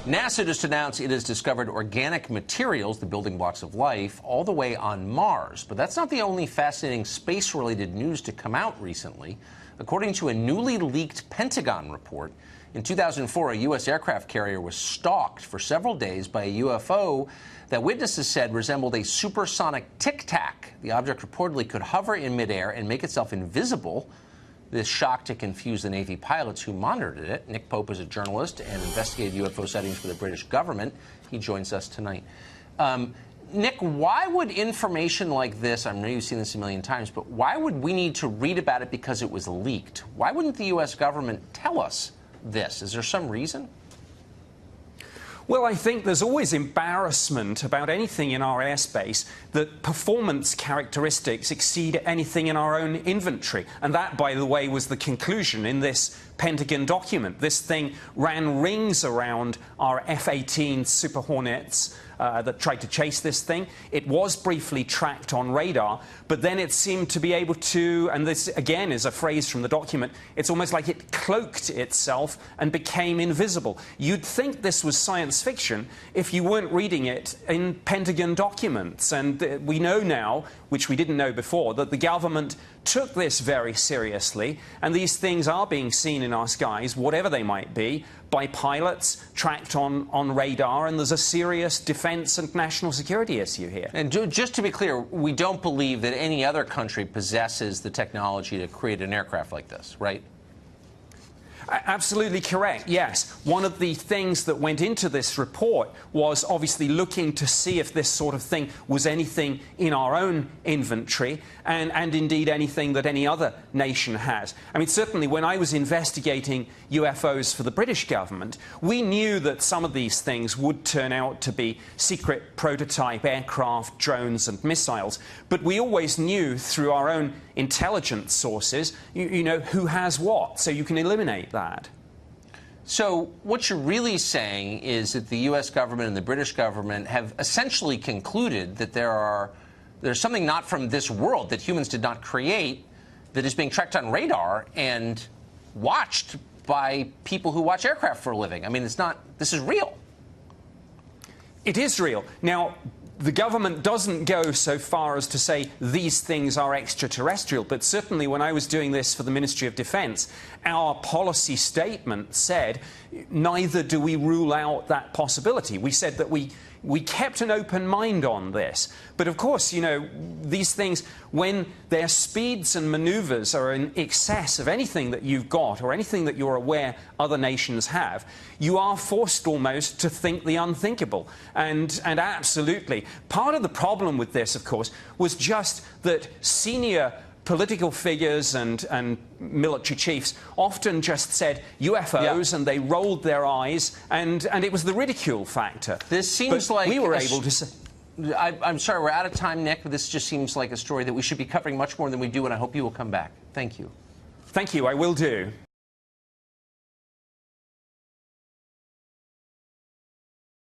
NASA just announced it has discovered organic materials, the building blocks of life, all the way on Mars. But that's not the only fascinating space-related news to come out recently. According to a newly leaked Pentagon report, in 2004, a U.S. aircraft carrier was stalked for several days by a UFO that witnesses said resembled a supersonic tic-tac. The object reportedly could hover in midair and make itself invisible. This shocked to confuse the Navy pilots who monitored it. Nick Pope is a journalist and investigated UFO sightings for the British government. He joins us tonight. Nick, why would information like this, I know you've seen this a million times, but why would we need to read about it because it was leaked? Why wouldn't the U.S. government tell us this? Is there some reason? Well, I think there's always embarrassment about anything in our airspace that performance characteristics exceed anything in our own inventory. And that, by the way, was the conclusion in this Pentagon document. This thing ran rings around our F-18 Super Hornets that tried to chase this thing. It was briefly tracked on radar, but then it seemed to be able to, and this again is a phrase from the document, it's almost like it cloaked itself and became invisible. You'd think this was science fiction if you weren't reading it in Pentagon documents. And we know now, which we didn't know before, that the government took this very seriously, and these things are being seen in our skies, whatever they might be, by pilots tracked on radar, and there's a serious defense and national security issue here. And just to be clear, we don't believe that any other country possesses the technology to create an aircraft like this, right? Absolutely correct, yes. One of the things that went into this report was obviously looking to see if this sort of thing was anything in our own inventory and indeed anything that any other nation has. I mean, certainly when I was investigating UFOs for the British government, we knew that some of these things would turn out to be secret prototype aircraft, drones and missiles, but we always knew through our own intelligence sources, you know, who has what, so you can eliminate that. So what you're really saying is that the U.S. government and the British government have essentially concluded that there's something not from this world that humans did not create that is being tracked on radar and watched by people who watch aircraft for a living. I mean, this is real. It is real. Now, the government doesn't go so far as to say these things are extraterrestrial, but certainly when I was doing this for the Ministry of Defence, our policy statement said neither do we rule out that possibility. We said that we kept an open mind on this. But of course, you know, these things, when their speeds and manoeuvres are in excess of anything that you've got or anything that you're aware other nations have, you are forced almost to think the unthinkable. And absolutely. Part of the problem with this, of course, was just that senior political figures and military chiefs often just said UFOs, and they rolled their eyes, and it was the ridicule factor. This seems like we were able to say. I'm sorry, we're out of time, Nick, but this just seems like a story that we should be covering much more than we do, and I hope you will come back. Thank you. Thank you, I will do.